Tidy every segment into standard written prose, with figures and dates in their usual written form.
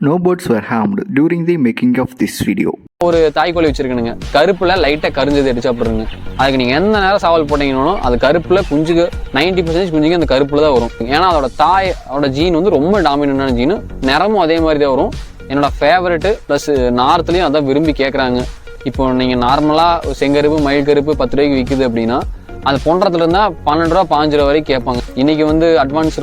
No birds were harmed during the making of this video. ஒரு தாய்க்கோழி வச்சிருக்கணுங்க. கருப்புல லைட்டா கருஞ்சது அடிச்சா போடுங்க. அதுக்கு நீங்க எந்த நேரம் சவால் போட்டீங்கனாலும் அது கருப்புல குஞ்சுக்கு 90% குஞ்சுக்கு அந்த கருப்புல தான் வரும். ஏன்னா அதோட ஜீன் வந்து ரொம்ப டாமினன்டான ஜீன். நிறமும் அதே மாதிரி தான் வரும். என்னோட ஃபேவரட் ப்ளஸ் நார்த்லயும் அதான் விரும்பி கேட்குறாங்க. இப்போ நீங்க நார்மலா செங்கருப்பு மயில் கருப்பு 10 ரூபாய்க்கு விற்குது அப்படின்னா அது பொன்றத்துல இருந்தா 12 ரூபா 15 ரூபா வரைக்கும் கேட்பாங்க. இன்னைக்கு வந்து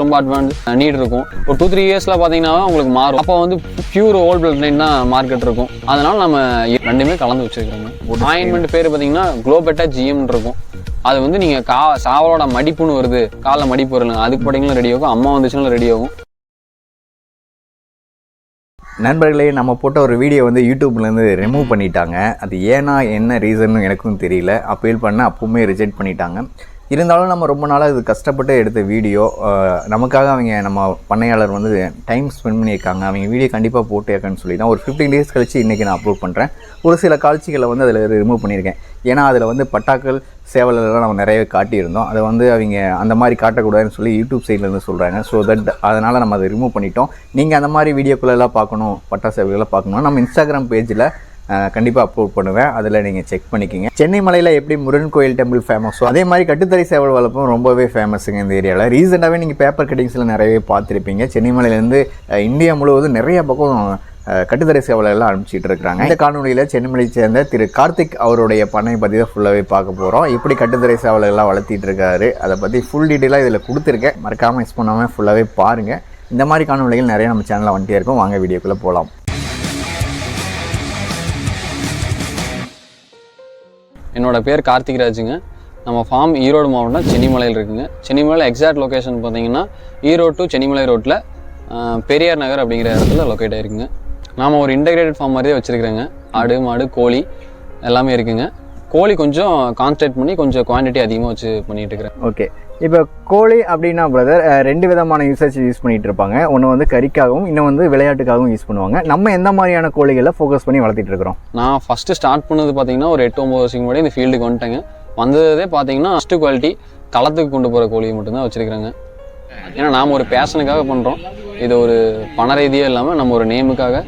ரொம்ப அட்வான்ஸ் நீட் இருக்கும். ஒரு 2-3 இயர்ஸ்ல பாத்தீங்கன்னா உங்களுக்கு மாறும். அப்போ வந்து பியூர் ஓல்ட் பிளட் லைன் தான் மார்க்கெட் இருக்கும். அதனால நம்ம ரெண்டுமே கலந்து வச்சிருக்கிறோம். ஆயின்மெண்ட் பேர் பாத்தீங்கன்னா குளோபெட்டா ஜிஎம் இருக்கும். அது வந்து நீங்க சாவலோட மடிப்புன்னு வருது, காலில் மடிப்பு வருங்க, அதுக்கு போட்டீங்கன்னா ரெடி ஆகும். அம்மா வந்துச்சுன்னா ரெடி ஆகும். நண்பர்களே, நம்ம போட்ட ஒரு வீடியோ வந்து யூடியூப்லேருந்து ரிமூவ் பண்ணிட்டாங்க. அது ஏன்னா என்ன ரீசன்னு எனக்கும் தெரியல. அப்பீல் பண்ண அப்பவுமே ரிஜெக்ட் பண்ணிட்டாங்க. இருந்தாலும் நம்ம ரொம்ப நாளாக இது கஷ்டப்பட்டு எடுத்த வீடியோ, நமக்காக நம்ம பண்ணையாளர் வந்து டைம் ஸ்பெண்ட் பண்ணியிருக்காங்க. அவங்க வீடியோ கண்டிப்பாக போட்டேக்கன்னு சொல்லி தான் ஒரு 15 டேஸ் கழித்து இன்றைக்கி நான் அப்லோட் பண்ணுறேன். ஒரு சில காட்சிகளை வந்து அதில் ரிமூவ் பண்ணியிருக்கேன். ஏன்னா அதில் வந்து பட்டாக்கள் சேவலெல்லாம் நம்ம நிறையவே காட்டியிருந்தோம். அதை வந்து அவங்க அந்த மாதிரி காட்டக்கூடாதுன்னு சொல்லி யூடியூப் சைட்லேருந்து சொல்கிறாங்க. ஸோ அதனால் நம்ம அதை ரிமூவ் பண்ணிட்டோம். நீங்கள் அந்த மாதிரி வீடியோக்குள்ளெல்லாம் பார்க்கணும், பட்டா சேவல்கள்லாம் பார்க்கணும், நம்ம இன்ஸ்டாகிராம் பேஜில் கண்டிப்பாக அப்லோட் பண்ணுவேன். அதில் நீங்கள் செக் பண்ணிக்கிங்க. சென்னை மலையில் எப்படி முருகன் கோயில் டெம்பிள் ஃபேமஸோ அதே மாதிரி கட்டுத்தறி சேவல் வளர்ப்பும் ரொம்பவே ஃபேமஸுங்க இந்த ஏரியாவில். ரீசெண்டாகவே நீங்கள் பேப்பர் கட்டிங்ஸில் நிறையவே பார்த்துருப்பீங்க. சென்னை மலையிலேருந்து இந்தியா முழுவதும் நிறைய பக்கம் கட்டுத்தறி சேவலெல்லாம் அனுப்பிச்சிட்டு இருக்கிறாங்க. இந்த காணொலியில் சென்னைமலையை சேர்ந்த திரு கார்த்திக் அவருடைய பண்ணை பற்றி தான் ஃபுல்லாகவே பார்க்க போகிறோம். எப்படி கட்டுத்தறி சேவலெல்லாம் வளர்த்திட்டு இருக்காரு அதை பற்றி ஃபுல் டீட்டெயிலாக இதில் கொடுத்துருக்கேன். மறக்காமல் மிஸ் பண்ணாமல் ஃபுல்லாகவே பாருங்கள். இந்த மாதிரி காணொலிகள் நிறைய நம்ம சேனலில் வந்துட்டே இருக்கும். வாங்க வீடியோக்குள்ளே போகலாம். என்னோட பேர் கார்த்திக் ராஜுங்க. நம்ம ஃபார்ம் ஈரோடு மாவட்டம் சென்னிமலையில் இருக்குங்க. சென்னிமலையில் எக்ஸாக்ட் லொக்கேஷன் பார்த்தீங்கன்னா ஈரோடு டு சென்னிமலை ரோட்டில் பெரியார் நகர் அப்படிங்கிற இடத்துல லொக்கேட் ஆகிருக்குங்க. நாம் ஒரு இன்டகிரேட்டட் ஃபார்ம் மாதிரியே வச்சுருக்கிறேங்க. ஆடு மாடு கோழி எல்லாமே இருக்குங்க. கோழி கொஞ்சம் கான்சன்ட்ரேட் பண்ணி கொஞ்சம் குவான்டிட்டி அதிகமாக வச்சு பண்ணிகிட்டு இருக்கிறேன். ஓகே, இப்போ கோழி அப்படின்னா பிரதர் 2 விதமான யூசேஜ் யூஸ் பண்ணிகிட்டு இருப்பாங்க. ஒன்று வந்து கறிக்காகவும், இன்னும் வந்து விளையாட்டுக்காகவும் யூஸ் பண்ணுவாங்க. நம்ம எந்த மாதிரியான கோழிகளை ஃபோக்கஸ் பண்ணி வளர்த்திட்டு இருக்கிறோம்? நான் ஃபஸ்ட்டு ஸ்டார்ட் பண்ணது பார்த்தீங்கன்னா ஒரு 8-9 வருஷம் முன்னாடி இந்த ஃபீல்டுக்கு வந்துட்டேங்க. வந்ததே பார்த்தீங்கன்னா ஃபஸ்ட்டு குவாலிட்டி களத்துக்கு கொண்டு போகிற கோழியை மட்டும்தான் வச்சுருக்கிறேங்க. ஏன்னா நாம் ஒரு பேஷனுக்காக பண்ணுறோம். இது ஒரு பண ரீதியாக இல்லாமல் நம்ம ஒரு நேமுக்காக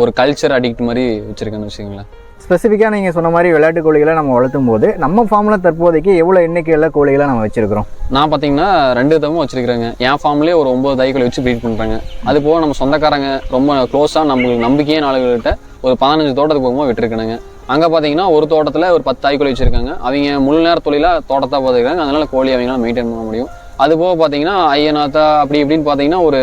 ஒரு கல்ச்சர் அடிக்ட் மாதிரி வச்சுருக்கேன்னு வச்சுக்கோங்களேன். ஸ்பெசிஃபிக்காக நீங்கள் சொன்ன மாதிரி விளையாட்டு கோழிகளை நம்ம வளர்த்தும் போது நம்ம ஃபார்மில் தற்போதைக்கு எவ்வளோ எண்ணிக்கையில் கோழிகளை நம்ம வச்சுருக்கிறோம்? நான் பார்த்தீங்கன்னா 2 விதமும் வச்சுருக்கிறேங்க. என் ஃபார்ம்லேயே ஒரு 9 தாய்க்கோழி வச்சு ப்ரீட் பண்ணுறாங்க. அது போக நம்ம சொந்தக்காரங்க ரொம்ப க்ளோஸாக நம்மளுக்கு நம்பிக்கையே நாளுகிட்ட ஒரு 15 தோட்டத்துக்கு போகும்போது விட்டுருக்கணுங்க. அங்கே பார்த்தீங்கன்னா ஒரு தோட்டத்தில் ஒரு 10 தாய்க்கோழி வச்சுருக்காங்க. அவங்க முழு நேர தொழிலாக தோட்டத்தை பார்த்துக்கிறாங்க. அதனால் கோழி அவங்களால மெயின்டைன் பண்ண முடியும். அது போக பார்த்தீங்கன்னா ஐயனாத்தா அப்படி இப்படின்னு பார்த்தீங்கன்னா ஒரு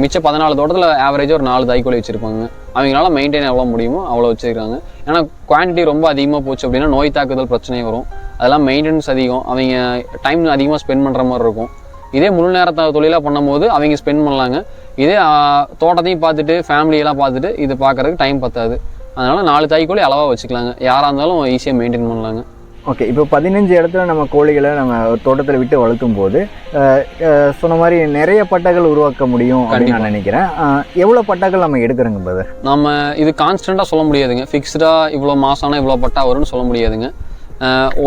மிச்சம் 14 தோட்டத்தில் ஆவரேஜாக ஒரு 4 தாய்க்கோழி வச்சுருப்பாங்க. அவங்களால மெயின்டைன் எவ்வளோ முடியுமோ அவ்வளோ வச்சுருக்காங்க. ஏன்னா குவான்டிட்டி ரொம்ப அதிகமாக போச்சு அப்படின்னா நோய் தாக்குதல் பிரச்சனையும் வரும். அதெல்லாம் மெயின்டெனன்ஸ் அதிகம். அவங்க டைம் அதிகமாக ஸ்பெண்ட் பண்ணுற மாதிரி இருக்கும். இதே முழு நேரத்தை தொழிலாக பண்ணும்போது அவங்க ஸ்பெண்ட் பண்ணலாங்க. இதே தோட்டத்தையும் பார்த்துட்டு ஃபேமிலியெல்லாம் பார்த்துட்டு இது பார்க்குறதுக்கு டைம் பத்தாது. அதனால் 4 தாய்க்கோழி அளவாக வச்சுக்கலாங்க. யாராக இருந்தாலும் ஈஸியாக மெயின்டைன் பண்ணலாங்க. ஓகே, இப்போ 15 இடத்துல நம்ம கோழிகளை நம்ம ஒரு தோட்டத்தில் விட்டு வளர்த்தும் போது சொன்ன மாதிரி நிறைய பட்டாக்கள் உருவாக்க முடியும் அப்படின்னு நான் நினைக்கிறேன். எவ்வளோ பட்டாக்கள் நம்ம எடுக்கிறோங்க பிரதர்? நம்ம இது கான்ஸ்டண்ட்டாக சொல்ல முடியாதுங்க. ஃபிக்ஸ்டாக இவ்வளோ மாதம் ஆனால் இவ்வளோ பட்டா வரும்னு சொல்ல முடியாதுங்க.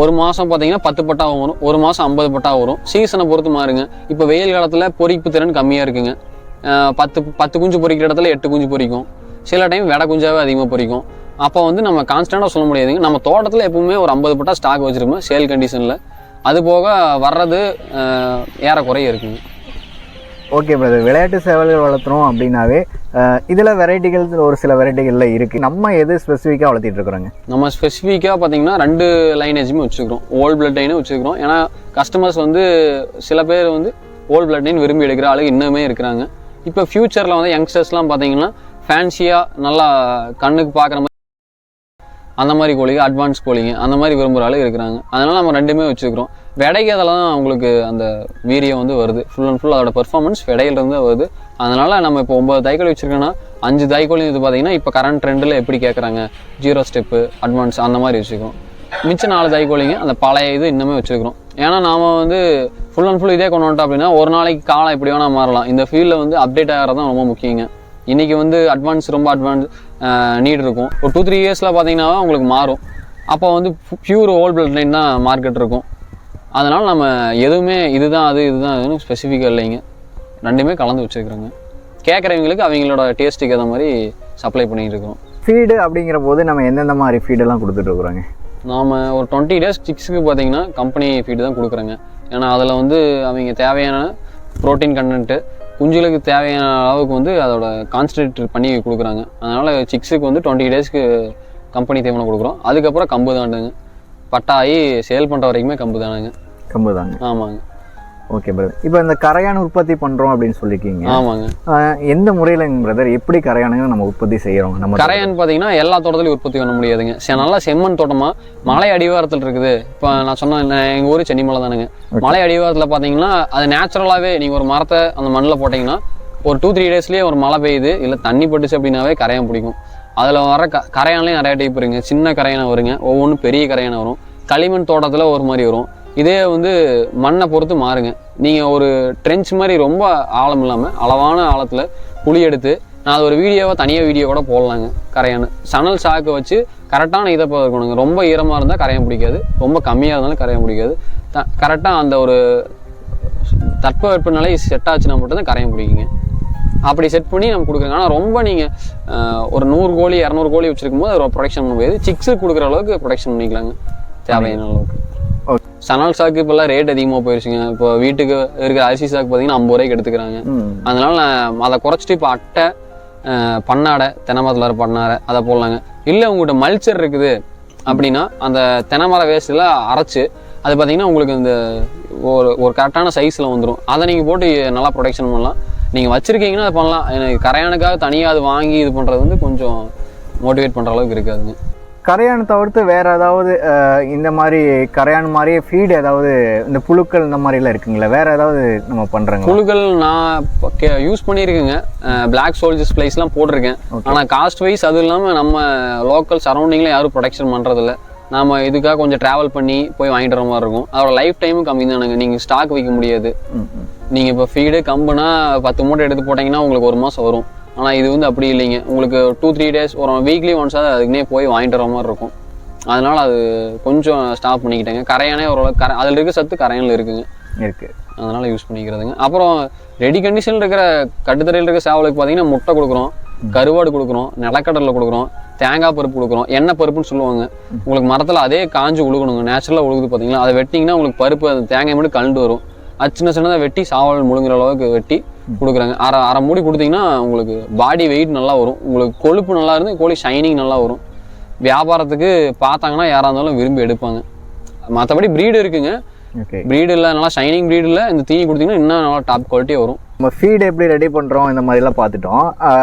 ஒரு மாதம் பார்த்தீங்கன்னா 10 பட்டா வரும், ஒரு மாதம் 50 பட்டா வரும். சீசனை பொறுத்து மாறுங்க. இப்போ வெயில் காலத்தில் பொறிப்பு திறன் கம்மியாக இருக்குங்க. 10 குஞ்சு பொறிக்கிற இடத்துல 8 குஞ்சு பொறிக்கும். சில டைம் வெடை குஞ்சாவே அதிகமாக பொறிக்கும். அப்போ வந்து நம்ம கான்ஸ்டண்ட்டாக சொல்ல முடியாதுங்க. நம்ம தோட்டத்தில் எப்பவுமே ஒரு 50 பட்டா ஸ்டாக் வச்சுருக்கோம் சேல் கண்டிஷனில். அது போக வர்றது ஏறக்குறைய இருக்குங்க. ஓகே பிரதர், விளையாட்டு சேவல்கள் வளர்த்துறோம் அப்படின்னாவே இதில் வெரைட்டிகள் ஒரு சில வெரைட்டிகளில் இருக்குது. நம்ம எது ஸ்பெசிஃபிக்காக வளர்த்திட்டு இருக்கிறோங்க? நம்ம ஸ்பெசிஃபிக்காக பார்த்தீங்கன்னா 2 லைனேஜுமே வச்சுருக்கிறோம். ஓல்டு பிளட் லைனும் வச்சுருக்கிறோம். ஏன்னா கஸ்டமர்ஸ் வந்து சில பேர் வந்து ஓல்டு பிளட் லைன் விரும்பி எடுக்கிற ஆளுங்க இன்னுமே இருக்கிறாங்க. இப்போ ஃப்யூச்சரில் வந்து யங்ஸ்டர்ஸ்லாம் பார்த்தீங்கன்னா ஃபேன்சியாக நல்லா கண்ணுக்கு பார்க்குற மாதிரி அந்த மாதிரி கோழிங்க, அட்வான்ஸ் கோழிங்க அந்த மாதிரி விரும்புகிற ஆளு இருக்கிறாங்க. அதனால் நம்ம 2மே வச்சுருக்கிறோம். விடைக்கு அதெல்லாம் அவங்களுக்கு அந்த வீரியம் வந்து வருது. ஃபுல் அண்ட் ஃபுல் அதோட பெர்ஃபார்மன்ஸ் விடையிலிருந்து வருது. அதனால் நம்ம இப்போ 9 தாய்க்கோழி வச்சுருக்கோன்னா 5 தாய்க்கோழி இது பார்த்தீங்கன்னா இப்போ கரண்ட் ட்ரெண்டில் எப்படி கேட்குறாங்க 0 ஸ்டெப்பு அட்வான்ஸ் அந்த மாதிரி வச்சுக்கிறோம். மிச்சம் 4 தாய்க்கோழிங்க அந்த பழைய இது இன்னுமே வச்சுருக்கிறோம். ஏன்னா நாம் வந்து ஃபுல் அண்ட் ஃபுல் இதே கொண்டு வந்துட்டோம் அப்படின்னா ஒரு நாளைக்கு காலம் எப்படி வேணால் மாறலாம். இந்த ஃபீல்டில் வந்து அப்டேட் ஆகிறது தான் ரொம்ப முக்கியங்க. இன்றைக்கி வந்து ரொம்ப அட்வான்ஸ் நீட் இருக்கும். ஒரு 2-3 இயர்ஸில் பார்த்தீங்கன்னா உங்களுக்கு மாறும். அப்போ வந்து பியூர் ஓல்ட் பிளட் லைன் தான் மார்க்கெட் இருக்கும். அதனால் நம்ம எதுவுமே இதுதான் இதுன்னு ஸ்பெசிஃபிக்காக இல்லைங்க. 2மே கலந்து வச்சுருக்குறோங்க. கேட்குறவங்களுக்கு அவங்களோட டேஸ்ட்டுக்கு ஏற்ற மாதிரி சப்ளை பண்ணிட்டு இருக்கிறோம். ஃபீடு அப்படிங்கிற போது நம்ம எந்தெந்த மாதிரி ஃபீடெல்லாம் கொடுத்துட்டு இருக்கிறோங்க? நாம் ஒரு 20 days சிக்ஸுக்கு பார்த்தீங்கன்னா கம்பெனி ஃபீடு தான் கொடுக்குறேங்க. ஏன்னா அதில் வந்து அவங்க தேவையான ப்ரோட்டீன் கண்டென்ட்டு குஞ்சுகளுக்கு தேவையான அளவுக்கு வந்து அதோட கான்சன்ட்ரேட் பண்ணி கொடுக்குறாங்க. அதனால் சிக்ஸுக்கு வந்து 20 daysக்கு கம்பெனி தீவனம் கொடுக்குறோம். அதுக்கப்புறம் கம்பு தாண்டுங்க, பட்டாயி சேல் பண்ணுற வரைக்குமே கம்பு தானுங்க. கம்பு தாங்க. ஆமாங்க. Okay brother. இப்போ இந்த கரையான் உற்பத்தி பண்ணுறோம் அப்படின்னு சொல்லியிருக்கீங்க. ஆமாங்க. எந்த முறையிலங்க பிரதர், எப்படி கரையானுங்க நம்ம உற்பத்தி செய்கிறோம்? நம்ம கரையான் பார்த்தீங்கன்னா எல்லா தோட்டத்துலையும் உற்பத்தி பண்ண முடியாதுங்க. நல்லா செம்மண் தோட்டமாக மலை அடிவாரத்தில் இருக்குது. இப்போ நான் சொன்னேன், எங்கள் ஊர் சென்னிமலை தானுங்க. மலை அடிவாரத்தில் பார்த்தீங்கன்னா அது நேச்சுரலாகவே நீங்கள் ஒரு மரத்தை அந்த மண்ணில் போட்டிங்கன்னா ஒரு 2-3 daysலேயே ஒரு மழை பெய்யுது இல்லை தண்ணி பட்டுச்சு அப்படின்னாவே கரையான் பிடிக்கும். அதில் வர கரையான்லேயும் நிறைய டைப் இருக்குங்க. சின்ன கரையானை வருங்க, ஒவ்வொன்றும் பெரிய கரையானை வரும். களிமண் தோட்டத்தில் ஒரு மாதிரி வரும். இதே வந்து மண்ணை பொறுத்து மாறுங்க. நீங்கள் ஒரு ட்ரென்ச் மாதிரி ரொம்ப ஆழம் இல்லாமல் அளவான ஆழத்தில் குழி எடுத்து, நான் அது ஒரு தனியாக வீடியோ கூட போடலாங்க. கரையான் சணல் சாக்கு வச்சு கரெக்டான இதை இருக்கணுங்க. ரொம்ப ஈரமாக இருந்தால் கரையான் பிடிக்காது, ரொம்ப கம்மியாக இருந்தாலும் கரையான் பிடிக்காது. கரெக்டாக அந்த ஒரு தட்பவெப்பநிலை செட் ஆச்சுன்னா மட்டும்தான் கரையான் பிடிக்குங்க. அப்படி செட் பண்ணி நம்ம கொடுக்குறோங்க. ஆனால் ரொம்ப நீங்கள் ஒரு 100 கோழி 200 கோழி வச்சுருக்கும் போது அதை ப்ரொடக்ஷன் பண்ண முடியாது. சிக்ஸுக்கு கொடுக்குற அளவுக்கு ப்ரொடக்ஷன் பண்ணிக்கலாங்க தேவையான அளவுக்கு. சணல் சாக்கு இப்போல்லாம் ரேட் அதிகமாக போயிடுச்சுங்க. இப்போ வீட்டுக்கு இருக்கிற அரிசி சாக்கு பார்த்தீங்கன்னா 50 ரூபாய்க்கு எடுத்துக்கிறாங்க. அதனால நான் அதை குறைச்சிட்டு இப்போ அட்டை, பண்ணாடை, தென்னைமரத்தில் வர பண்ணாடை அதை போடலாங்க. இல்லை உங்கள்கிட்ட மல்ச்சர் இருக்குது அப்படின்னா அந்த தென்னைமர வேஸ்ட்டில் அரைச்சி அது பார்த்தீங்கன்னா உங்களுக்கு இந்த ஒரு கரெக்டான சைஸில் வந்துடும். அதை நீங்கள் போட்டு நல்லா ப்ரொடெக்ஷன் பண்ணலாம். நீங்கள் வச்சுருக்கீங்கன்னா அது பண்ணலாம். எனக்கு கரையானுக்காக தனியாக அது வாங்கி இது பண்ணுறது வந்து கொஞ்சம் மோட்டிவேட் பண்ணுற அளவுக்கு இருக்காதுங்க. கரையான் தவிர்த்து வேறு ஏதாவது இந்த மாதிரி கரையான் மாதிரியே ஃபீடு ஏதாவது இந்த புழுக்கள் இந்த மாதிரிலாம் இருக்குங்களா? வேறு ஏதாவது நம்ம பண்ணுறோங்க? புழுக்கள் நான் யூஸ் பண்ணியிருக்கேங்க. பிளாக் சோல்ஜர்ஸ் பிளேஸ்லாம் போட்டிருக்கேன். ஆனால் காஸ்ட் வைஸ் அது இல்லாமல் நம்ம லோக்கல் சரௌண்டிங்கில் யாரும் ப்ரொடெக்ஷன் பண்ணுறதில்ல. நாம் இதுக்காக கொஞ்சம் ட்ராவல் பண்ணி போய் வாங்கிட்டு வர மாதிரி இருக்கும். அதோட லைஃப் டைமும் கம்மி தானுங்க. நீங்கள் ஸ்டாக் வைக்க முடியாது. நீங்கள் இப்போ ஃபீடு கம்புனா 10 மூட்டை எடுத்து போட்டிங்கன்னா உங்களுக்கு 1 மாதம் வரும். ஆனால் இது வந்து அப்படி இல்லைங்க. உங்களுக்கு 2-3 days ஒரு வீக்லி ஒன்ஸாக அதுக்குன்னே போய் வாங்கிட்டு வர மாதிரி இருக்கும். அதனால் அது கொஞ்சம் ஸ்டாப் பண்ணிக்கிட்டேங்க. கரையானே ஓரளவுக்கு அதில் இருக்க சத்து கரையானில் இருக்குங்க. அதனால் யூஸ் பண்ணிக்கிறதுங்க. அப்புறம் ரெடி கண்டிஷனில் இருக்கிற கட்டுத்தரையில் இருக்க சேவலுக்கு பார்த்தீங்கன்னா முட்டை கொடுக்குறோம், கருவாடு கொடுக்குறோம், நிலக்கடலை கொடுக்குறோம், தேங்காய் பருப்பு கொடுக்குறோம். எண்ணெய் பருப்புன்னு சொல்லுவாங்க. உங்களுக்கு மரத்தில் அதே காஞ்சு உழுகணுங்க. நேச்சுரலாக உழுகுது பார்த்தீங்களா? அதை வெட்டிங்கன்னா உங்களுக்கு பருப்பு அந்த தேங்காய் மட்டும் கலந்து வரும். அது சின்னதாக வெட்டி சாவல் முழுங்குற அளவுக்கு வெட்டி கொடுக்குறாங்க. அரை மூடி கொடுத்தீங்கன்னா உங்களுக்கு பாடி வெயிட் நல்லா வரும். உங்களுக்கு கொழுப்பு நல்லா இருந்து கோழி ஷைனிங் நல்லா வரும். வியாபாரத்துக்கு பார்த்தாங்கன்னா யாராக இருந்தாலும் விரும்பி எடுப்பாங்க. மற்றபடி ப்ரீடு இருக்குங்க. ப்ரீடு இல்லை, நல்லா ஷைனிங் ப்ரீடு இல்லை. இந்த தீனி கொடுத்தீங்கன்னா இன்னும் நல்லா டாப் குவாலிட்டியாக வரும். நம்ம ஃபீடு எப்படி ரெடி பண்ணுறோம் இந்த மாதிரிலாம் பார்த்துட்டோம்.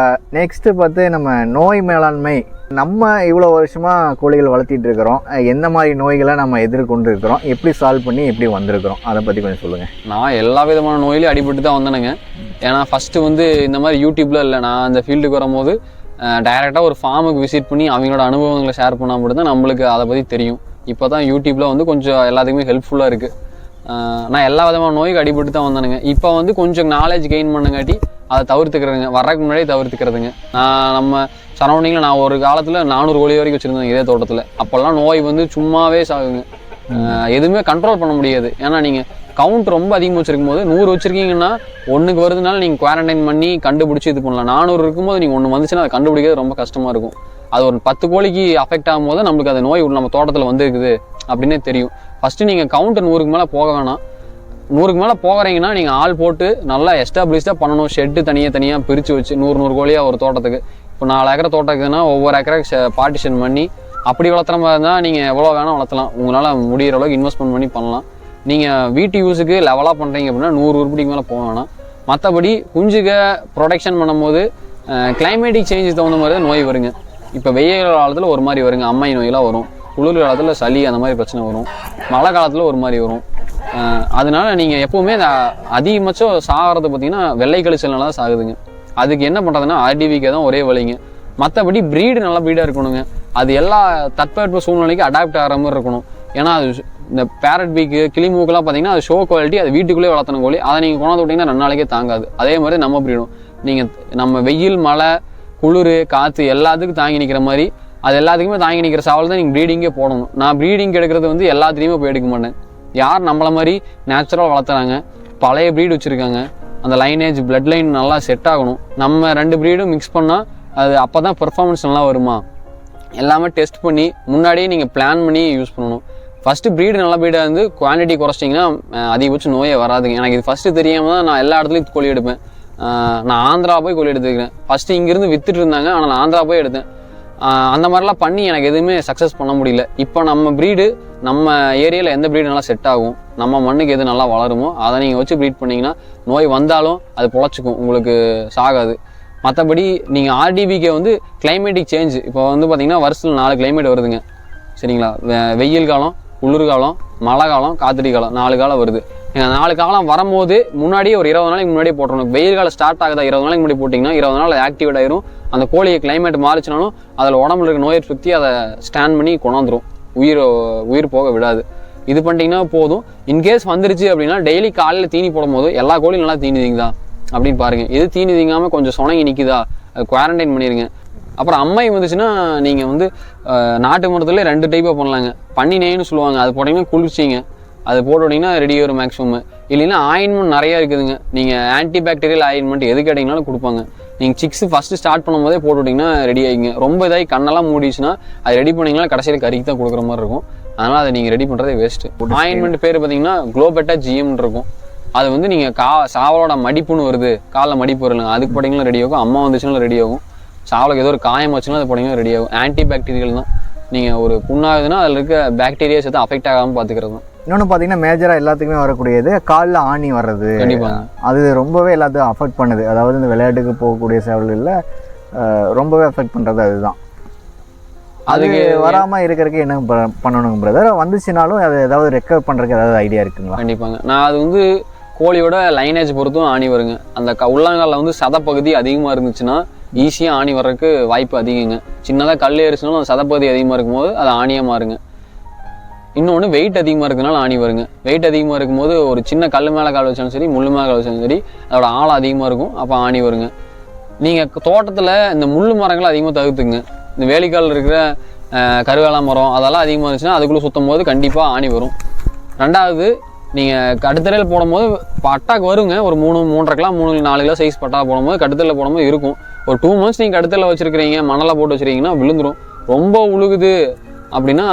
நெக்ஸ்ட்டு பார்த்து நம்ம நோய் மேலாண்மை, நம்ம இவ்வளோ வருஷமாக கோழிகள் வளர்த்திட்டு இருக்கிறோம், எந்த மாதிரி நோய்களை நம்ம எதிர்கொண்டு இருக்கிறோம், எப்படி சால்வ் பண்ணி எப்படி வந்திருக்கிறோம், அதை பற்றி கொஞ்சம் சொல்லுங்கள். நான் எல்லா விதமான நோயிலையும் அடிபட்டு தான் வந்தேனுங்க. ஏன்னா ஃபஸ்ட்டு வந்து இந்த மாதிரி யூடியூப்பில் இல்லை, நான் அந்த ஃபீல்டுக்கு வரும்போது டைரெக்டாக ஒரு ஃபார்முக்கு விசிட் பண்ணி அவங்களோட அனுபவங்களை ஷேர் பண்ணால் மட்டும் தான் நம்மளுக்கு அதை பற்றி தெரியும். இப்போ தான் யூடியூப்பில் வந்து கொஞ்சம் எல்லாத்துக்குமே ஹெல்ப்ஃபுல்லாக இருக்குது. நான் எல்லா விதமான நோய்க்கு அடிபட்டு தான் வந்தேனுங்க. இப்போ வந்து கொஞ்சம் நாலேஜ் கெயின் பண்ணங்காட்டி அதை தவிர்த்துக்கிறதுங்க, வர்றதுக்கு முன்னாடியே தவிர்த்துக்கிறதுங்க. நம்ம சரௌண்டிங்கில் நான் ஒரு காலத்தில் 400 கோழி வரைக்கும் வச்சுருந்தேன் இதே தோட்டத்தில். அப்போல்லாம் நோய் வந்து சும்மாவே சாகுங்க. எதுவுமே கண்ட்ரோல் பண்ண முடியாது. ஏன்னா நீங்கள் கவுண்ட் ரொம்ப அதிகமாக வச்சுருக்கும் போது 100 வச்சுருக்கீங்கன்னா ஒன்றுக்கு வருதுனால நீங்கள் குவாரண்டைன் பண்ணி கண்டுபிடிச்சி இது பண்ணலாம். 400 இருக்கும்போது நீங்கள் ஒன்று வந்துச்சுன்னா அதை கண்டுபிடிக்கிறது ரொம்ப கஷ்டமாக இருக்கும். அது ஒரு 10 கோழிக்கு அஃபெக்ட் ஆகும்போது நம்மளுக்கு அந்த நோய் நம்ம தோட்டத்தில் வந்துருக்குது அப்படின்னே தெரியும். ஃபஸ்ட்டு நீங்கள் கவுண்ட்டு 100க்கு மேலே போக வேணாம். 100க்கு மேலே போகிறீங்கன்னா நீங்கள் ஆள் போட்டு நல்லா எஸ்டாப்ளிஷ்டாக பண்ணணும். ஷெட்டு தனியாக பிரித்து வச்சு 100 கோழியாக ஒரு தோட்டத்துக்கு. இப்போ 4 ஏக்கரை தோட்டம் இருக்குதுன்னா ஒவ்வொரு ஏக்கரை பார்ட்டிஷன் பண்ணி அப்படி வளர்த்துற மாதிரி இருந்தால் நீங்கள் எவ்வளோ வேணால் வளர்த்தலாம். உங்களால் முடிகிற அளவுக்கு இன்வெஸ்ட்மெண்ட் பண்ணி பண்ணலாம். நீங்கள் வீட்டு யூஸுக்கு லெவலாக பண்ணுறீங்க அப்படின்னா 100 உருப்படிக்கு மேலே போக வேணாம். மற்றபடி குஞ்சுக ப்ரொடெக்ஷன் பண்ணும்போது கிளைமேட்டிக் சேஞ்சஸ் தகுந்த மாதிரி தான் நோய் வருங்க. இப்போ வெயில் காலத்தில் ஒரு மாதிரி வருங்க, அம்மை நோயெல்லாம் வரும். குளிர் காலத்தில் சளி அந்த மாதிரி பிரச்சனை வரும். மழை காலத்தில் ஒரு மாதிரி வரும். அதனால நீங்கள் எப்போவுமே அதிகபட்சம் சாகிறது பார்த்தீங்கன்னா வெள்ளை கழிச்சல்னால தான் சாகுதுங்க. அதுக்கு என்ன பண்ணுறதுன்னா ஆர்டிவிக்கே தான் ஒரே வழிங்க. மற்றபடி ப்ரீடு நல்லா ப்ரீடாக இருக்கணுங்க. அது எல்லா தட்பவெட்ப சூழ்நிலைக்கு அடாப்ட் ஆகிற மாதிரி இருக்கணும். ஏன்னா அது இந்த பேரட் பீக்கு கிளிமூக்கெல்லாம் பார்த்தீங்கன்னா அது ஷோ குவாலிட்டி, அது வீட்டுக்குள்ளே வளர்த்தணும் கோழி. அதை நீங்கள் கொண்டாந்து விட்டிங்கன்னா 2 நாளைக்கே தாங்காது. அதே மாதிரி நம்ம ப்ரீடும் நீங்கள் நம்ம வெயில் மழை குளிர் காற்று எல்லாத்துக்கும் தாங்கி நிற்கிற மாதிரி அது எல்லாத்துக்குமே தாங்கி நிற்கிற சாவல் தான் நீங்கள் ப்ரீடிங்கே போடணும். நான் ப்ரீடிங் எடுக்கிறது வந்து எல்லாத்துலேயுமே போய் எடுக்க மாட்டேன். யார் நம்மளை மாதிரி நேச்சுரலாக வளர்த்துறாங்க, பழைய ப்ரீடு வச்சுருக்காங்க, அந்த லைனேஜ் பிளட் லைன் நல்லா செட் ஆகணும். நம்ம 2 ப்ரீடும் மிக்ஸ் பண்ணால் அது அப்போ தான் பெர்ஃபார்மன்ஸ் நல்லா வருமா எல்லாமே டெஸ்ட் பண்ணி முன்னாடியே நீங்கள் பிளான் பண்ணி யூஸ் பண்ணணும். ஃபஸ்ட்டு ப்ரீடு நல்ல ப்ரீடாக இருந்து குவான்டிட்டி குறைச்சிட்டிங்கன்னா அதிகபட்சம் நோயே வராதுங்க. எனக்கு இது ஃபஸ்ட்டு தெரியாமல் தான் நான் எல்லா இடத்துலையும் கோழி எடுப்பேன். நான் ஆந்திரா போய் கோழி எடுத்துக்கிறேன். ஃபஸ்ட்டு இங்கேருந்து வித்துட்டு இருந்தாங்க, ஆனால் நான் ஆந்திரா போய் எடுத்தேன். அந்த மாதிரிலாம் பண்ணி எனக்கு எதுவுமே சக்ஸஸ் பண்ண முடியல. இப்போ நம்ம ப்ரீடு நம்ம ஏரியாவில் எந்த ப்ரீடு நல்லா செட் ஆகும், நம்ம மண்ணுக்கு எது நல்லா வளருமோ அதை நீங்கள் வச்சு ப்ரீட் பண்ணிங்கன்னா நோய் வந்தாலும் அது பொழைச்சிக்கும், உங்களுக்கு சாகாது. மற்றபடி நீங்கள் ஆர்டிபிக்கு வந்து கிளைமேட்டிக் சேஞ்ச் இப்போ வந்து பார்த்திங்கன்னா வருஷத்தில் 4 கிளைமேட் வருதுங்க, சரிங்களா? வெயில் காலம், குளிர்காலம், மழை காலம், காத்தடி காலம், 4 காலம் வருது. நீங்கள் 4 காலம் வரும்போது முன்னாடியே ஒரு 20 நாளைக்கு முன்னாடியே போட்டணும். வெயில் காலம் ஸ்டார்ட் ஆகுதா 20 நாளைக்கு முன்னாடி போட்டிங்கன்னா 20 நாள் ஆக்டிவேட் ஆயிரும். அந்த கோழியை கிளைமேட் மாறிச்சினாலும் அதில் உடம்புல இருக்க நோய் சுற்றி அதை ஸ்டாண்ட் பண்ணி கொண்டாந்துரும், உயிர் போக விடாது. இது பண்ணிட்டீங்கன்னா போதும். இன்கேஸ் வந்துருச்சு அப்படின்னா டெய்லி காலையில் தீனி போடும் போது எல்லா கோழியும் நல்லா தீனி தீங்குதா அப்படின்னு பாருங்கள். எது தீனி தீங்காமல் கொஞ்சம் சொனங்கி நிற்குதா அது குவாரண்டைன் பண்ணிடுங்க. அப்புறம் அம்மை வந்துச்சுன்னா நீங்கள் வந்து நாட்டு மரத்துலேயே 2 டைப்பாக பண்ணலாங்க. பன்னி நெய்ன்னு சொல்லுவாங்க, அது போட்டிங்கன்னா குளிர்ச்சிங்க, அது போட்டு விட்டிங்கன்னா ரெடி ஆகிரும் மேக்ஸிமம். இல்லைன்னா ஆயின்மெண்ட் நிறையா இருக்குதுங்க. நீங்கள் ஆன்டி பாக்டீரியல் ஆயின்மெண்ட் எது கேட்டிங்கனாலும் கொடுப்பாங்க. நீங்கள் சிக்ஸ் ஃபஸ்ட்டு ஸ்டார்ட் பண்ணும்போதே போட்டு விட்டிங்கன்னா ரெடி ஆகிங்க. ரொம்ப இதாகி கண்ணெல்லாம் மூடிச்சுன்னா அது ரெடி பண்ணிங்கன்னா கடைசியில் கறிக்கு தான் கொடுக்குற மாதிரி இருக்கும். அதனால் அதை நீங்கள் ரெடி பண்ணுறதே வேஸ்ட்டு. ஆயின்மெண்ட் பேர் பார்த்தீங்கன்னா குளோபெட்டா ஜிஎம்னு இருக்கும். அது வந்து நீங்கள் சாவலோட மடிப்புன்னு வருது, காலில் மடிப்பு வருங்க, அதுக்கு போட்டிங்கன்னா ரெடி ஆகும். அம்மா வந்துச்சுன்னா ரெடி ஆகும். சாவலுக்கு ஏதோ ஒரு காயம் வச்சுன்னா அது போட்டிங்கன்னா ரெடி ஆகும். ஆன்டி பாக்டீரியல் தான். நீங்கள் ஒரு புண்ணாகுதுன்னா அதில் இருக்க பாக்டீரியாஸ் எதுவும் அஃபெக்ட் ஆகாமல் பார்த்துக்கிறது தான். இன்னொன்று பார்த்தீங்கன்னா மேஜராக எல்லாத்துக்குமே வரக்கூடியது காலில் ஆணி வர்றது. கண்டிப்பாக அது ரொம்பவே எல்லாத்தையும் அஃபெக்ட் பண்ணுது. அதாவது இந்த விளையாட்டுக்கு போகக்கூடிய சேவல்களில் ரொம்பவே அஃபெக்ட் பண்ணுறது அதுதான். அதுக்கு வராமல் இருக்கிறதுக்கு என்ன பண்ணணுங்க பிரதர்? வந்துச்சுனாலும் அதை ஏதாவது ரெக்கவர் பண்ணுறதுக்கு ஏதாவது ஐடியா இருக்குங்களா? கண்டிப்பாங்க. நான் அது வந்து கோழியோட லைனேஜ் பொறுத்தும் ஆணி வருங்க. அந்த உள்ளங்காலில் வந்து சதப்பகுதி அதிகமாக இருந்துச்சுன்னா ஈஸியாக ஆணி வர்றதுக்கு வாய்ப்பு அதிகங்க. சின்னதாக கல் ஏறிச்சுனாலும் சதப்பகுதி அதிகமாக இருக்கும்போது அது ஆணியாக மாறுங்க. இன்னொன்று வெயிட் அதிகமாக இருக்கிறதுனால ஆணி வருங்க. வெயிட் அதிகமாக இருக்கும்போது ஒரு சின்ன கல் மேலே கால் வச்சாலும் சரி, முள் மேலே கால் வச்சாலும் சரி, அதோட ஆழம் அதிகமாக இருக்கும், அப்போ ஆணி வருங்க. நீங்கள் தோட்டத்தில் இந்த முள் மரங்களை அதிகமாக தவிர்த்துங்க. இந்த வேலிக்காலில் இருக்கிற கருவேல மரம் அதெல்லாம் அதிகமாக இருந்துச்சுன்னா அதுக்குள்ளே சுற்றும் போது கண்டிப்பாக ஆணி வரும். 2வது, நீங்கள் கட்டுத்தரையில் போடும்போது பட்டாக்கு வருங்க. ஒரு 3.5 கிலோ 3-4 கிலோ சைஸ் பட்டா போடும்போது கட்டுத்தரையில் போடும்போது இருக்கும். ஒரு 2 months நீங்கள் கட்டுத்தரையில் வச்சுருக்கிறீங்க, மணலை போட்டு வச்சுருக்கீங்கன்னா விழுந்துடும். ரொம்ப உழுகுது அப்படின்னா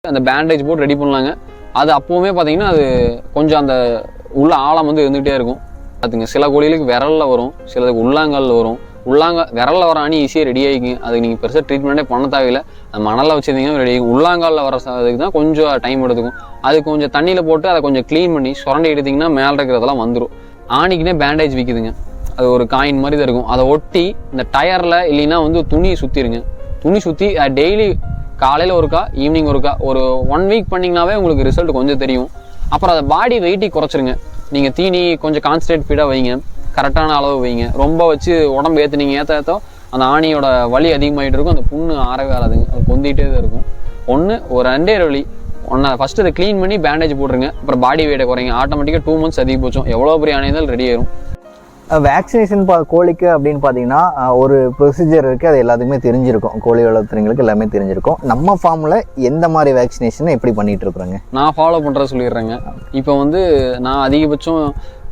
அந்த பேண்டேஜ் போட்டு ரெடி பண்ணலாங்க. அது அப்போவுமே பார்த்தீங்கன்னா அது கொஞ்சம் அந்த உள்ள ஆழம் வந்து இருந்துகிட்டே இருக்கும். பார்த்துங்க, சில கோழிகளுக்கு விரலில் வரும், சிலதுக்கு உள்ளாங்காலில் வரும். விரலில் வர அணி ஈஸியாக ரெடி ஆகிக்குங்க. அதுக்கு நீங்கள் பெருசாக ட்ரீட்மெண்ட்டே பண்ண தேவையில்லை. அந்த மணலில் வச்சுருந்தீங்கன்னா ரெடி ஆகிக்கும். உள்ளாங்காலில் வர அதுக்கு தான் கொஞ்சம் டைம் எடுத்துக்கும். அது கொஞ்சம் தண்ணியில் போட்டு அதை கொஞ்சம் க்ளீன் பண்ணி சுரண்டி எடுத்திங்கன்னா மேலே இருக்கிறதெல்லாம் வந்துடும். ஆணிக்குனே பேண்டேஜ் விற்கிதுங்க. அது ஒரு காயின் மாதிரி தான் இருக்கும். அதை ஒட்டி இந்த டயரில் இல்லைன்னா வந்து துணி சுற்றிடுங்க. துணி சுற்றி டெய்லி காலையில் ஒருக்கா ஈவினிங் ஒருக்கா ஒரு 1 week பண்ணிங்கனாவே உங்களுக்கு ரிசல்ட் கொஞ்சம் தெரியும். அப்புறம் அதை பாடி வெயிட்டி குறைச்சிருங்க. நீங்கள் தீனி கொஞ்சம் கான்சன்ட்ரேட் ஃபீடாக வைங்க, கரெக்டான அளவு வைங்க. ரொம்ப வச்சு உடம்பு ஏற்றுனீங்க ஏற்ற அந்த ஆணியோட வலி அதிகமாகிட்டு இருக்கும். அந்த புண்ணு ஆறவே ஆறாதுங்க, அது கொந்திகிட்டே தான் இருக்கும். ஒரு 2 வழி. ஃபஸ்ட்டு அதை க்ளீன் பண்ணி பேண்டேஜ் போட்டுருங்க. அப்புறம் பாடி வெயிட்டை குறைங்க. ஆட்டோமேட்டிக்காக 2 months அதிகபட்சம் எவ்வளோ பெரிய ஆணி இருந்தாலும் ரெடி ஆயிரும். வேக்சினேஷன் கோழிக்கு அப்படின்னு பார்த்தீங்கன்னா ஒரு ப்ரொசீஜர் இருக்குது, அது எல்லாத்துக்குமே தெரிஞ்சிருக்கும். கோழி வளர்த்துறவங்களுக்கு எல்லாமே தெரிஞ்சிருக்கும். நம்ம ஃபார்மில் எந்த மாதிரி வேக்சினேஷனை எப்படி பண்ணிகிட்டு இருக்கிறோங்க? நான் ஃபாலோ பண்ணுறது சொல்லிடுறேங்க. இப்போ வந்து நான் அதிகபட்சம்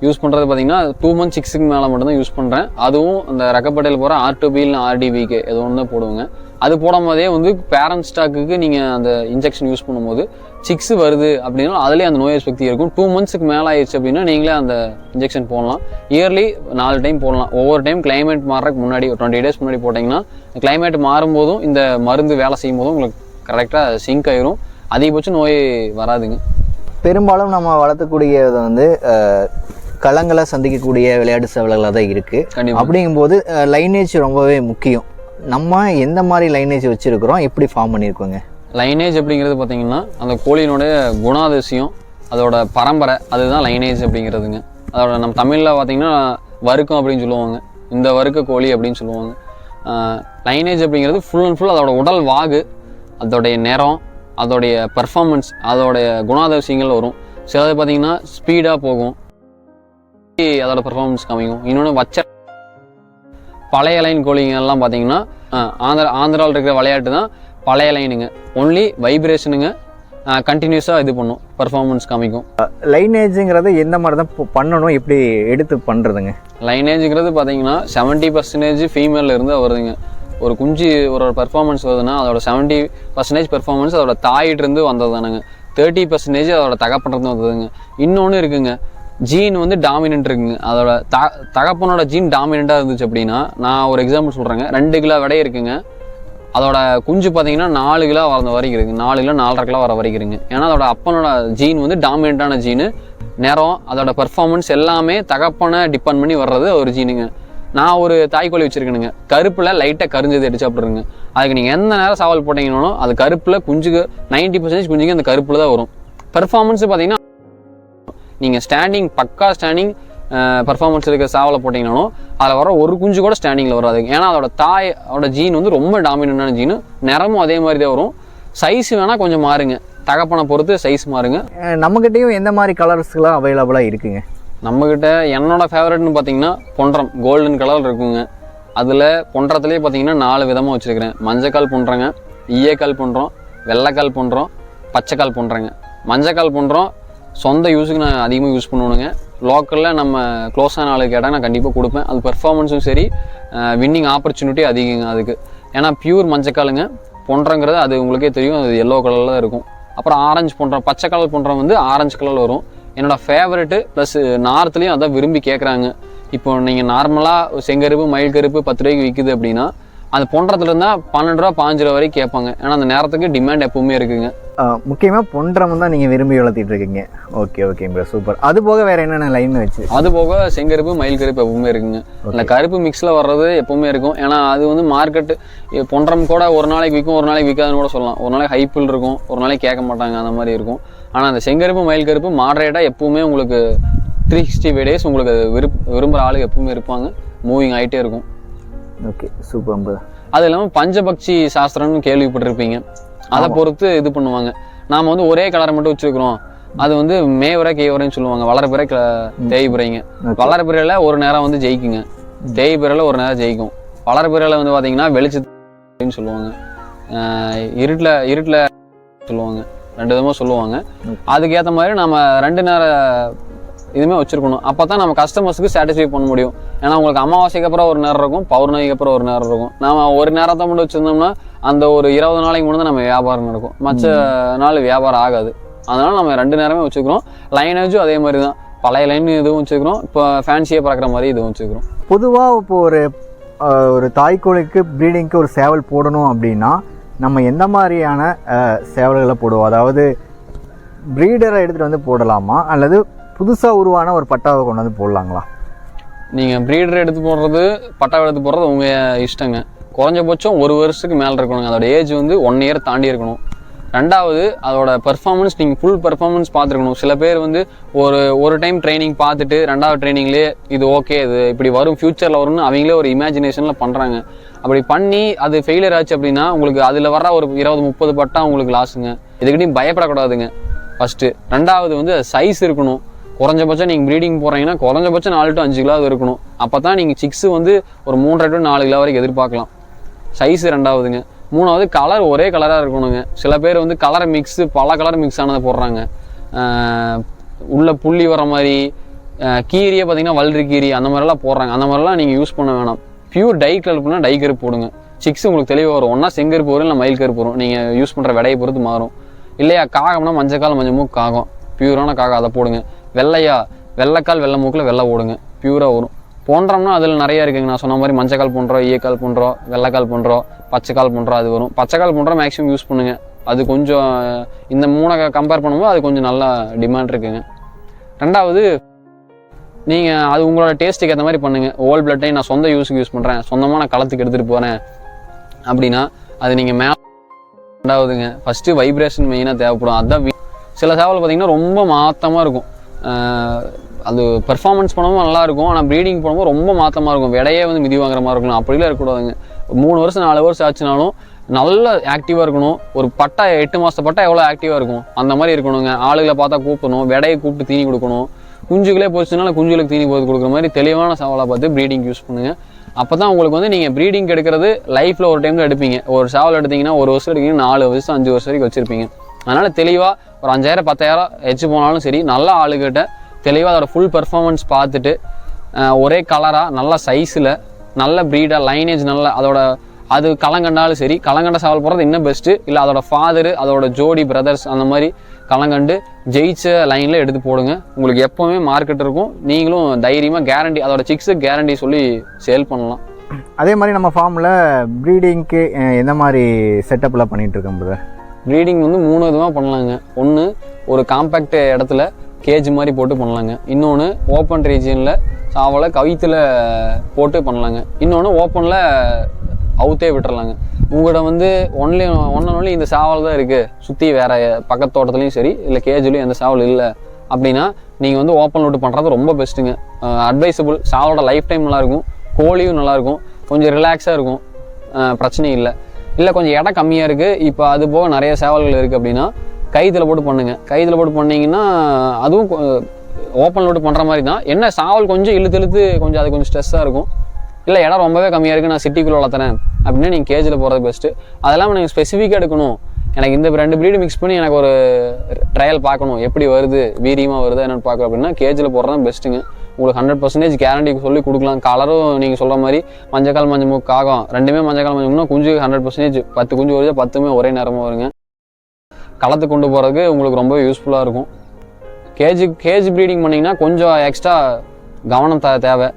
யூஸ் பண்ணுறது பார்த்தீங்கன்னா 2 months 6க்கு மேலே மட்டும்தான் யூஸ் பண்ணுறேன். அதுவும் அந்த ரெக்கப்பட்டையில் போகிற R2B இல்லை RDBக்கு ஏதோ ஒன்று தான் போடுவோங்க. அது போடும் போதே வந்து பேரண்ட் ஸ்டாக்குக்கு நீங்கள் அந்த இன்ஜெக்ஷன் யூஸ் பண்ணும்போது 6 வருது அப்படின்னா அதுலேயே அந்த நோய் சக்தி இருக்கும். 2 monthsக்கு மேலே ஆயிடுச்சு அப்படின்னா நீங்களே அந்த இன்ஜெக்ஷன் போடலாம். இயர்லி 4 டைம் போடலாம். ஒவ்வொரு டைம் கிளைமேட் மாறதுக்கு முன்னாடி ஒரு 20 days முன்னாடி போட்டிங்கன்னா கிளைமேட் மாறும்போதும் இந்த மருந்து வேலை செய்யும் போதும் உங்களுக்கு கரெக்டாக சிங்க் ஆயிரும். அதிகபட்சம் நோய் வராதுங்க. பெரும்பாலும் நம்ம வளர்த்தக்கூடியது வந்து களங்களை சந்திக்கக்கூடிய விளையாட்டு சேவல்களாக தான் இருக்குது. அப்படிங்கும்போது லைனேஜ் ரொம்பவே முக்கியம். நம்ம எந்த மாதிரி லைனேஜ் வச்சுருக்கிறோம், எப்படி ஃபார்ம் பண்ணியிருக்கோங்க? லைனேஜ் அப்படிங்கிறது பார்த்தீங்கன்னா அந்த கோழியினுடைய குணாதிசயம், அதோட பரம்பரை, அதுதான் லைனேஜ் அப்படிங்கிறதுங்க. அதோட நம்ம தமிழில் பார்த்தீங்கன்னா வறுக்கம் அப்படின்னு சொல்லுவாங்க, இந்த வறுக்க கோழி அப்படின்னு சொல்லுவாங்க. லைனேஜ் அப்படிங்கிறது ஃபுல் அண்ட் ஃபுல் அதோட உடல் வாகு, அதோடைய நிறம், அதோடைய பர்ஃபார்மன்ஸ், அதோடைய குணாதிசயங்கள் வரும். சிலது பார்த்தீங்கன்னா ஸ்பீடாக போகும், அதோட பர்ஃபார்மன்ஸ் காமிக்கும். இன்னொன்று பழைய லைன் கோழிங்கெல்லாம் பார்த்தீங்கன்னா ஆந்திராவில் இருக்கிற விளையாட்டு தான் பழைய லைனுங்க. ஒன்லி வைப்ரேஷனுங்க, கண்டினியூஸாக இது பண்ணும். பர்ஃபார்மன்ஸ் காமிக்கும். லைனேஜுங்கிறது எந்த மாதிரி தான் பண்ணணும், எப்படி எடுத்து பண்ணுறதுங்க? லைனேஜுங்கிறது பார்த்தீங்கன்னா 70% ஃபீமேலில் இருந்து வருதுங்க. ஒரு குஞ்சு ஒரு பர்ஃபார்மன்ஸ் வருதுன்னா அதோட 70% பெர்ஃபார்மன்ஸ் அதோட தாயிட்டிருந்து வந்தது தானுங்க. 30% அதோட தகப்பன்றது வந்ததுங்க. இன்னொன்று இருக்குங்க, ஜீன் வந்து டாமினன்ட் இருக்குங்க. அதோட தகப்பனோட ஜீன் டாமினண்ட்டாக இருந்துச்சு அப்படின்னா, நான் ஒரு எக்ஸாம்பிள் சொல்கிறேங்க, 2 கிலோ விடை இருக்குங்க, அதோட குஞ்சு பார்த்தீங்கன்னா 4 கிலோ வர வரைக்கும் இருக்குது, 4 கிலோ 4.5 கிலோ வர வரைக்கும் இருக்குங்க. ஏன்னா அதோட அப்பனோட ஜீன் வந்து டாமினண்ட்டான ஜீனு. நேரம் அதோட பர்ஃபார்மன்ஸ் எல்லாமே தகப்பனை டிபெண்ட் பண்ணி வர்றது ஒரு ஜீனுங்க. நான் ஒரு தாய்க்கோழி வச்சுருக்கேனுங்க, கருப்பில் லைட்டாக கரிஞ்சது அடிச்சு அப்படிருங்க. அதுக்கு நீங்கள் எந்த நேரம் சாவல் போட்டிங்கனாலும் அது கருப்பில் குஞ்சுக்கு 90% குஞ்சுக்கு அந்த கருப்பில் தான் வரும். பர்ஃபார்மன்ஸ் பார்த்தீங்கன்னா நீங்கள் ஸ்டாண்டிங் பக்கா ஸ்டாண்டிங் பர்ஃபார்மன்ஸ் இருக்க சாவலை போட்டிங்கனாலும் அதில் வர ஒரு குஞ்சு கூட ஸ்டாண்டிங்கில் வராது. ஏன்னா அதோட தாயோட ஜீன் வந்து ரொம்ப டாமினண்டான ஜீனு. நிறமும் அதே மாதிரி தான் வரும். சைஸ் வேணால் கொஞ்சம் மாறுங்க, தகப்பனை பொறுத்து சைஸ் மாறுங்க. நம்மகிட்டையும் எந்த மாதிரி கலர்ஸ்லாம் அவைலபிளாக இருக்குங்க? நம்மக்கிட்ட என்னோட ஃபேவரட்னு பார்த்தீங்கன்னா பொன்றம், கோல்டன் கலர் இருக்குங்க. அதில் பொன்றத்துலேயே பார்த்தீங்கன்னா 4 விதமாக வச்சுருக்கிறேன். மஞ்சக்கால் பொன்றங்க, ஈயக்கால் பொன்றோம், வெள்ளைக்கால் பொன்றோம், பச்சைக்கால் பொன்றங்க. மஞ்சக்கால் பொன்றோம் சொந்த யூஸுக்கு நான் அதிகமாக யூஸ் பண்ணுவேனுங்க. லோக்கலில் நம்ம க்ளோஸான ஆளுக்கு கேட்டால் நான் கண்டிப்பாக கொடுப்பேன். அது பெர்ஃபார்மன்ஸும் சரி, வின்னிங் ஆப்பர்ச்சுனிட்டி அதிகங்க அதுக்கு. ஏன்னா பியூர் மஞ்சக்காலுங்க. பொன்றங்கிறது அது உங்களுக்கே தெரியும், அது எல்லோ கலரில் தான் இருக்கும். அப்புறம் ஆரஞ்சு பொன்றம், பச்சை கலர் பொன்றம் வந்து ஆரஞ்சு கலரில் வரும். என்னோடய ஃபேவரெட்டு ப்ளஸ் நார்த்துலேயும் அதான் விரும்பி கேட்குறாங்க. இப்போ நீங்கள் நார்மலாக செங்கருப்பு மயில் கருப்பு 10 ரூபாய்க்கு விற்குது அப்படின்னா, அந்த பொன்றத்தில் இருந்தால் 12 ரூபா 15 ரூபா வரைக்கும் கேட்பாங்க. ஏன்னா அந்த நேரத்துக்கு டிமாண்ட் எப்பவுமே இருக்குங்க. முக்கியமாக பொன்றம் தான் நீங்கள் விரும்பி வளர்த்திட்டு இருக்கீங்க. Okay bro, super. அது போக வேறு என்னென்ன லைன் வச்சு? அது போக செங்கருப்பு மயில் கருப்பு எப்பவுமே இருக்குங்க. அந்த கருப்பு மிக்ஸில் வர்றது எப்பவுமே இருக்கும். ஏன்னா அது வந்து மார்க்கெட்டு பொன்றம் கூட ஒரு நாளைக்கு விற்கும், ஒரு நாளைக்கு விற்காதுன்னு கூட சொல்லலாம். ஒரு நாளைக்கு ஹைப்பில் இருக்கும், ஒரு நாளைக்கு கேட்க மாட்டாங்க, அந்த மாதிரி இருக்கும். ஆனால் அந்த செங்கருப்பு மயில் கருப்பு மாடரேட்டாக எப்பவுமே உங்களுக்கு 365 days உங்களுக்கு விரும்புகிற ஆளுங்க எப்பவுமே இருப்பாங்க. மூவிங் ஆகிட்டே இருக்கும். Okay, super. அது இல்லாமல் பஞ்சபக்ஷி சாஸ்திரம்னு கேள்விப்பட்டிருப்பீங்க. அதை பொறுத்து இது பண்ணுவாங்க. நாம் வந்து ஒரே கலரை மட்டும் வச்சுருக்கிறோம், அது வந்து மேவரை கேவரைன்னு சொல்லுவாங்க. வளரப்பிறை தேய்பிறைங்க. வளரப்பிறையில் ஒரு நேரம் வந்து ஜெயிக்குங்க, தேய்பிறையில் ஒரு நேரம் ஜெயிக்கும். வளரப்பிறையில் வந்து பார்த்தீங்கன்னா வெளிச்சத்துன்னு சொல்லுவாங்க, இருட்டில் சொல்லுவாங்க, 2 விதமாக சொல்லுவாங்க. அதுக்கேற்ற மாதிரி நம்ம 2 நேர இதுவுமே வச்சுருக்கணும். அப்போ தான் நம்ம கஸ்டமர்ஸுக்கு சாட்டிஸ்ஃபை பண்ண முடியும். ஏன்னா உங்களுக்கு அமாவாசைக்கு அப்புறம் ஒரு நேரம் இருக்கும், பௌர்ணமிக்கு அப்புறம் ஒரு நேரம் இருக்கும். நம்ம ஒரு நேரத்தை மட்டும் வச்சுருந்தோம்னா அந்த ஒரு 20 நாளைக்கு முன்னாடி தான் நம்ம வியாபாரம் நடக்கும், மற்ற நாள் வியாபாரம் ஆகாது. அதனால் நம்ம 2 நேரமே வச்சுக்கிறோம். லைனேஜும் அதே மாதிரி தான், பழைய லைன் இதுவும் வச்சுக்கிறோம், இப்போ ஃபேன்சியாக பறக்கிற மாதிரி இதுவும் வச்சுக்கிறோம். பொதுவாக இப்போ ஒரு தாய்க்கோழிக்கு ப்ரீடிங்க்கு ஒரு சேவல் போடணும் அப்படின்னா நம்ம எந்த மாதிரியான சேவல்களை போடுவோம்? அதாவது ப்ரீடரை எடுத்துகிட்டு வந்து போடலாமா, அல்லது புதுசாக உருவான ஒரு பட்டாவை கொண்டு வந்து போடலாங்களா? நீங்கள் ப்ரீடரை எடுத்து போடுறது பட்டாவை எடுத்து போடுறது உங்கள் இஷ்டங்க. குறைஞ்சபட்சம் 1 வருஷத்துக்கு மேலே இருக்கணுங்க. அதோட ஏஜ் வந்து 1 year தாண்டி இருக்கணும். 2வது அதோட பெர்ஃபார்மன்ஸ் நீங்கள் ஃபுல் பெர்ஃபார்மன்ஸ் பார்த்துருக்கணும். சில பேர் வந்து ஒரு டைம் ட்ரைனிங் பார்த்துட்டு 2வது ட்ரைனிங்லேயே இது ஓகே, இது இப்படி வரும் ஃப்யூச்சரில் வரும்னு அவங்களே ஒரு இமேஜினேஷனில் பண்ணுறாங்க. அப்படி பண்ணி அது ஃபெயிலியர் ஆச்சு அப்படின்னா உங்களுக்கு அதில் வர ஒரு 20-30 பட்டா உங்களுக்கு லாஸுங்க. இதுக்கிட்டையும் பயப்படக்கூடாதுங்க ஃபஸ்ட்டு. 2வது வந்து சைஸ் இருக்கணும். குறைஞ்சபட்சம் நீங்கள் ப்ரீடிங் போகிறீங்கன்னா குறைஞ்சபட்சம் 4 to 5 கிலோ இருக்கணும். அப்போ தான் நீங்கள் சிக்ஸு வந்து ஒரு 3.5 to 4 கிலோ வரைக்கும் எதிர்பார்க்கலாம். சைஸு 2வதுங்க. 3வது கலர் ஒரே கலராக இருக்கணுங்க. சில பேர் வந்து கலரை மிக்ஸு பல கலர் மிக்ஸ் ஆனதை போடுறாங்க. உள்ள புள்ளி வர மாதிரி கீரியே பார்த்தீங்கன்னா வல்றி கீரி அந்த மாதிரிலாம் போடுறாங்க. அந்த மாதிரிலாம் நீங்கள் யூஸ் பண்ண வேணாம். பியூர் டை கலர்னா டை கருப்பு போடுங்க. சிக்ஸ் உங்களுக்கு தெளிவாக வரும். ஒன்றா செங்கருப்பு வரும், இல்லை மயில் கருப்பு வரும். நீங்கள் யூஸ் பண்ணுற விடையை பொறுத்து மாறும். இல்லையா காகம்னா மஞ்சக்கால் மஞ்சள் மூக்கு காகம், பியூரான காகம், அதை போடுங்க. வெள்ளைக்கால் வெள்ளை மூக்கில் வெள்ளை ஓடுங்க, பியூராக வரும். போன்றோம்னா அதில் நிறையா இருக்குங்க. நான் சொன்ன மாதிரி மஞ்சக்கால் போன்றோம், ஈயக்கால் போன்றோம், வெள்ளைக்கால் போன்றோம், பச்சைக்கால் போன்றோம், அது வரும். பச்சைக்கால் போன்றோம் மேக்ஸிமம் யூஸ் பண்ணுங்க. அது கொஞ்சம் இந்த 3 கம்பேர் பண்ணும்போது அது கொஞ்சம் நல்லா டிமாண்ட் இருக்குங்க. 2வது நீங்கள் அது உங்களோட டேஸ்ட்டுக்கு ஏற்ற மாதிரி பண்ணுங்கள். ஓல் பிளட்டை நான் சொந்த யூஸுக்கு யூஸ் பண்ணுறேன், சொந்தமாக நான் களத்துக்கு எடுத்துகிட்டு போகிறேன் அப்படின்னா அது நீங்கள் மேலே. 2வதுங்க ஃபஸ்ட்டு வைப்ரேஷன் மெயினாக தேவைப்படும். அதுதான் சில சேவல் பார்த்திங்கன்னா ரொம்ப மாற்றமாக இருக்கும். அது பெர்ஃபார்மன்ஸ் பண்ணும்போது நல்லாயிருக்கும், ஆனால் ப்ரீடிங் பண்ணும்போது ரொம்ப மாற்றமாக இருக்கும். விடையே வந்து மிதி வாங்குற மாதிரி இருக்கணும். அப்படிலாம் இருக்கக்கூடாதுங்க. 3 வருஷம் 4 வருஷம் ஆச்சுனாலும் நல்ல ஆக்டிவாக இருக்கணும். ஒரு பட்டா 8 மாதத்து பட்டா எவ்வளோ ஆக்டிவாக இருக்கும் அந்த மாதிரி இருக்கணுங்க. ஆளுகளை பார்த்தா கூப்பிடணும், விடையை கூப்பிட்டு தீனி கொடுக்கணும். குஞ்சுகளே போச்சுனால குஞ்சுகளுக்கு தீனி போது கொடுக்குற மாதிரி தெளிவான சேவலாக பார்த்து ப்ரீடிங் யூஸ் பண்ணுங்கள். அப்போ தான் உங்களுக்கு வந்து நீங்கள் ப்ரீடிங் எடுக்கிறது லைஃப்பில் ஒரு டைம் தான் எடுப்பீங்க. ஒரு சேவல் எடுத்திங்கன்னா 1 வருஷம் எடுத்தீங்கன்னா 4 வருஷம் 5 வருஷம் வரைக்கும் வச்சுருப்பீங்க. அதனால் தெளிவாக ஒரு 5000 10,000 எச்சு போனாலும் சரி, நல்ல ஆளுகிட்ட தெளிவாக அதோட ஃபுல் பெர்ஃபார்மன்ஸ் பார்த்துட்டு ஒரே கலராக நல்ல சைஸில் நல்ல ப்ரீடாக லைனேஜ் நல்ல அதோட அது களங்கண்டாலும் சரி, களங்கண்ட சேவல் போடுறது இன்னும் பெஸ்ட்டு. இல்லை அதோட ஃபாதரு அதோட ஜோடி பிரதர்ஸ் அந்த மாதிரி களங்கண்டு ஜெயிச்ச லைனில் எடுத்து போடுங்க. உங்களுக்கு எப்போவுமே மார்க்கெட் இருக்கும். நீங்களும் தைரியமாக கேரண்டி அதோட சிக்ஸுக்கு கேரண்டி சொல்லி சேல் பண்ணலாம். அதே மாதிரி நம்ம ஃபார்மில் ப்ரீடிங்க்கு எந்த மாதிரி செட்டப்லாம் பண்ணிகிட்ருக்கோம் பிரதர்? ப்ரீடிங் வந்து 3 விதமாக பண்ணலாங்க. ஒன்று ஒரு காம்பேக்ட் இடத்துல கேஜ் மாதிரி போட்டு பண்ணலாங்க. இன்னொன்று ஓப்பன் ரீஜியனில் சாவலை கவித்தில் போட்டு பண்ணலாங்க. இன்னொன்று ஓப்பனில் அவுத்தே விட்டுறலாங்க. உங்கள்கிட்ட வந்து ஒன்லி இந்த சாவல் தான் இருக்குது, சுற்றி வேறு பக்கத்து தோட்டத்துலையும் சரி இல்லை கேஜ்லேயும் எந்த சாவல் இல்லை அப்படின்னா நீங்கள் வந்து ஓப்பன் விட்டு பண்ணுறது ரொம்ப பெஸ்ட்டுங்க. அட்வைசபிள். சாவலோட லைஃப் டைம் நல்லாயிருக்கும், கோழியும் நல்லாயிருக்கும், கொஞ்சம் ரிலாக்ஸாக இருக்கும், பிரச்சனை இல்லை. இல்லை கொஞ்சம் இடம் கம்மியாக இருக்குது, இப்போ அது போக நிறைய சேவல்கள் இருக்குது அப்படின்னா கைத்தில் போட்டு பண்ணுங்கள். கைத்தில் போட்டு பண்ணிங்கன்னா அதுவும் ஓப்பன் விட்டு பண்ணுற மாதிரி தான். என்ன சாவல் கொஞ்சம் இழுத்து கொஞ்சம் அது கொஞ்சம் ஸ்ட்ரெஸ்ஸாக இருக்கும். இல்லை இடம் ரொம்பவே கம்மியாக இருக்குது, நான் சிட்டிக்குள்ளே வளர்த்துறேன் அப்படின்னா நீங்கள் கேஜில் போகிறது பெஸ்ட்டு. அதெல்லாம் நீங்கள் ஸ்பெசிஃபிக்காக எடுக்கணும். எனக்கு இந்த 2 ப்ரீடு மிக்ஸ் பண்ணி எனக்கு ஒரு ட்ரையல் பார்க்கணும், எப்படி வருது, வீரியமாக வருது என்னென்னு பார்க்கணும் அப்படின்னா கேஜில் போடுறது தான் பெஸ்ட்டுங்க. உங்களுக்கு 100% கேரண்டி சொல்லி கொடுக்கலாம். கலரும் நீங்கள் சொல்கிற மாதிரி மஞ்சக்கால் மஞ்சள் மூக்கு காகம் ரெண்டுமே மஞ்சக்கால் மஞ்சள் மூக்குனா குஞ்சு 100% 10 குஞ்சு வருது, 10மே ஒரே நேரமாக வருங்க. களத்துக்கு கொண்டு போகிறதுக்கு உங்களுக்கு ரொம்ப யூஸ்ஃபுல்லாக இருக்கும். கேஜி ப்ரீடிங் பண்ணிங்கன்னா கொஞ்சம் எக்ஸ்ட்ரா கவனம் தேவை.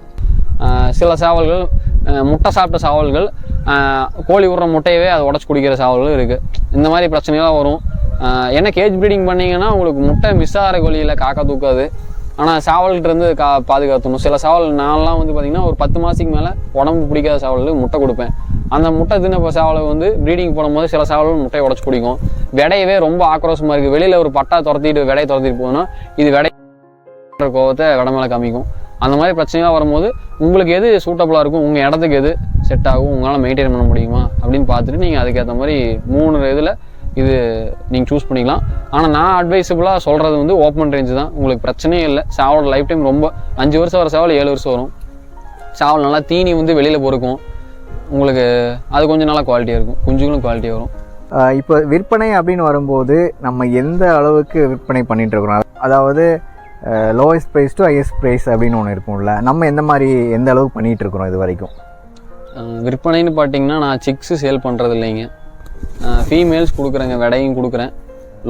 சில சேவல்கள் முட்டை சாப்பிட்ட சேவல்கள் கோழி விடுற முட்டையவே அதை உடச்சி குடிக்கிற சேவல்கள் இருக்குது. இந்த மாதிரி பிரச்சனைலாம் வரும். ஏன்னா கேஜ் ப்ரீடிங் பண்ணிங்கன்னா உங்களுக்கு முட்டை மிஸ் ஆகிற கோழியில் காக்கா தூக்காது. ஆனால் சேவல்கிட்டருந்து பாதுகாத்தணும். சில சேவல் நான்லாம் வந்து பார்த்திங்கன்னா ஒரு 10 மாதத்துக்கு மேலே உடம்பு பிடிக்காத சேவலுக்கு முட்டை கொடுப்பேன். அந்த முட்டை தின்ன சேவலை வந்து ப்ரீடிங் போடும்போது சில சேவல்கள் முட்டையை உடச்சி குடிக்கும். விடையவே ரொம்ப ஆக்ரோஷமாக இருக்குது. வெளியில் ஒரு பட்டா துரத்திட்டு விடையை துரத்திட்டு போகுதுன்னா இது விடை கோவத்தை விட மேலே காமிக்கும். அந்த மாதிரி பிரச்சனையாக வரும்போது உங்களுக்கு எது சூட்டபுளாக இருக்கும், உங்கள் இடத்துக்கு எது செட் ஆகும், உங்களால் மெயின்டைன் பண்ண முடியுமா அப்படின்னு பார்த்துட்டு நீங்கள் அதுக்கேற்ற மாதிரி 3 இதில் இது நீங்கள் சூஸ் பண்ணிக்கலாம். ஆனால் நான் அட்வைசபிளாக சொல்கிறது வந்து ஓப்பன் ரேஞ்சு தான். உங்களுக்கு பிரச்சனையே இல்லை. சேவலோட லைஃப் டைம் ரொம்ப 5 வருஷம் வர சேவல் 7 வருஷம் வரும். சேவல் நல்லா தீனி வந்து வெளியில் பொறுக்கும். உங்களுக்கு அது கொஞ்சம் நல்லா குவாலிட்டியாக இருக்கும், குஞ்சுகளும் குவாலிட்டியாக வரும். இப்போ விற்பனை அப்படின்னு வரும்போது நம்ம எந்த அளவுக்கு விற்பனை பண்ணிகிட்டு இருக்கிறோம், அதாவது lowest price to highest price அப்படின்னு ஒன்று இருக்கும்ல, நம்ம எந்த மாதிரி எந்த அளவுக்கு பண்ணிகிட்டு இருக்கிறோம் இது வரைக்கும்? விற்பனைன்னு பார்த்தீங்கன்னா நான் சிக்ஸு சேல் பண்ணுறது இல்லைங்க. ஃபீமேல்ஸ் கொடுக்குறேங்க, விடையும் கொடுக்குறேன்.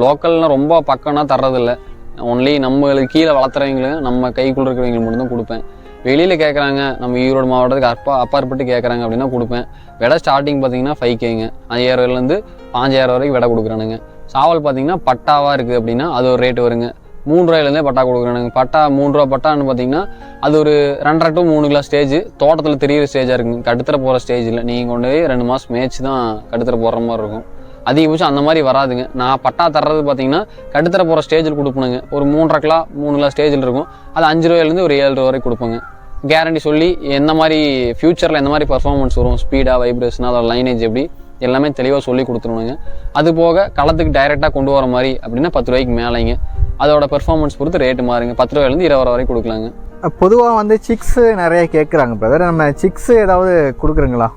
லோக்கல்னால் ரொம்ப பக்கம்னா தர்றதில்லை. ஒன்லி நம்மளுக்கு கீழே வளர்த்துறவங்களும் நம்ம கைக்குள்ளே இருக்கிறவங்களுக்கு மட்டும்தான் கொடுப்பேன். வெளியில் கேட்குறாங்க, நம்ம ஈரோடு மாவட்டத்துக்கு அப்பாற்பட்டு கேட்குறாங்க அப்படின்னா கொடுப்பேன். விடை ஸ்டார்டிங் பார்த்தீங்கன்னா 5Kங்க, 5000 5,000 வரைக்கும் விடை கொடுக்குறானுங்க. சாவல் பார்த்தீங்கன்னா பட்டாவாக இருக்குது அப்படின்னா அது ஒரு ரேட்டு வருங்க. 3 ரூபாயிலேருந்தே பட்டா கொடுக்குறானுங்க. பட்டா 3 ரூபா பட்டான்னு பார்த்தீங்கன்னா அது ஒரு 2.5 to 3 கிலோ ஸ்டேஜ், தோட்டத்தில் தெரியிற ஸ்டேஜாக இருக்குங்க. கட்டுத்தர போகிற ஸ்டேஜ் இல்லை. நீங்கள் கொண்டு போய் 2 மாதம் மேய்ச்சி தான் கட்டுத்தர போடுற மாதிரி இருக்கும். அதிகபட்சம் அந்த மாதிரி வராதுங்க. நான் பட்டா தர்றது பார்த்தீங்கன்னா கட்டுத்தர போகிற ஸ்டேஜில் கொடுப்பணுங்க. ஒரு 3.5 கிலோ 3 கிலோ ஸ்டேஜில் இருக்கும். அது 5 ரூபாயிலேருந்து ஒரு 7 ரூபா வரைக்கும் கொடுப்போங்க. கேரண்டி சொல்லி எந்த மாதிரி ஃப்யூச்சரில் எந்த மாதிரி பர்ஃபார்மன்ஸ் வரும், ஸ்பீடாக, வைப்ரேஷன், அதோட லைனேஜ் எப்படி எல்லாமே தெளிவாக சொல்லி கொடுத்துருணுங்க. அது போக களத்துக்கு டைரெக்டாக கொண்டு வர மாதிரி அப்படின்னா 10 ரூபாய்க்கு மேலேங்க. அதோட பெர்ஃபார்மன்ஸ் பொறுத்து ரேட்டு மாறுங்க. 10 ரூபாயிலேருந்து 20 ரூபா வரைக்கும் கொடுக்கலாங்க. பொதுவாக வந்து சிக்ஸு நிறைய கேட்குறாங்க பிரதர், நம்ம சிக்ஸு ஏதாவது கொடுக்குறீங்களா?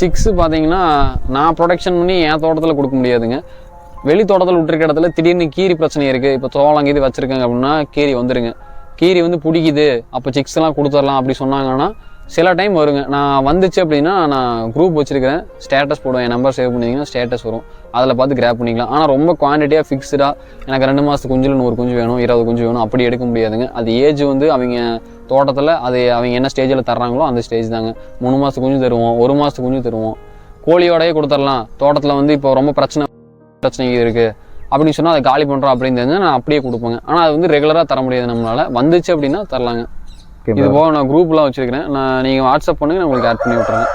சிக்ஸு பார்த்தீங்கன்னா நான் ப்ரொடக்ஷன் பண்ணி என் தோட்டத்தில் கொடுக்க முடியாதுங்க. வெளி தோட்டத்தில் விட்டுருக்க இடத்துல திடீர்னு கீரி பிரச்சனை இருக்குது. இப்போ சோளம் கீரி வச்சுருக்காங்க அப்படின்னா கீரி வந்துடுங்க. கீரி வந்து பிடிக்குது, அப்போ சிக்ஸ்லாம் கொடுத்துடலாம் அப்படி சொன்னாங்கன்னா சில டைம் வருங்க. நான் வந்துச்சு அப்படின்னா நான் குரூப் வச்சுருக்கிறேன், ஸ்டேட்டஸ் போடுவேன். என் நம்பர் சேவ் பண்ணிங்கன்னா ஸ்டேட்டஸ் வரும், அதில் பார்த்து கிராப் பண்ணிக்கலாம். ஆனால் ரொம்ப குவான்டிட்டியாக ஃபிக்ஸ்டாக எனக்கு 2 மாதத்துக்கு குஞ்சில் 100 குஞ்சு வேணும், 20 குஞ்சு வேணும் அப்படி எடுக்க முடியாதுங்க. அது ஏஜ் வந்து அவங்க தோட்டத்தில் அது அவங்க என்ன ஸ்டேஜில் தர்றாங்களோ அந்த ஸ்டேஜ் தாங்க. 3 மாதத்துக்கு குஞ்சு தருவோம், 1 மாதத்துக்கு குஞ்சு தருவோம். கோழியோடையே கொடுத்துடலாம். தோட்டத்தில் வந்து இப்போ ரொம்ப பிரச்சனை இருக்குது அப்படின்னு சொன்னால் அதை காலி பண்ணுறோம் அப்படின்னு தெரிஞ்சு நான் அப்படியே கொடுப்பேங்க. ஆனால் அது வந்து ரெகுலராக தர முடியாது நம்மளால். வந்துச்சு அப்படின்னா தரலாங்க. இது போக நான் குரூப்லாம் வச்சுருக்கிறேன். நீங்கள் வாட்ஸ்அப் பண்ணுங்க, நான் உங்களுக்கு ஆட் பண்ணி விட்றேன்.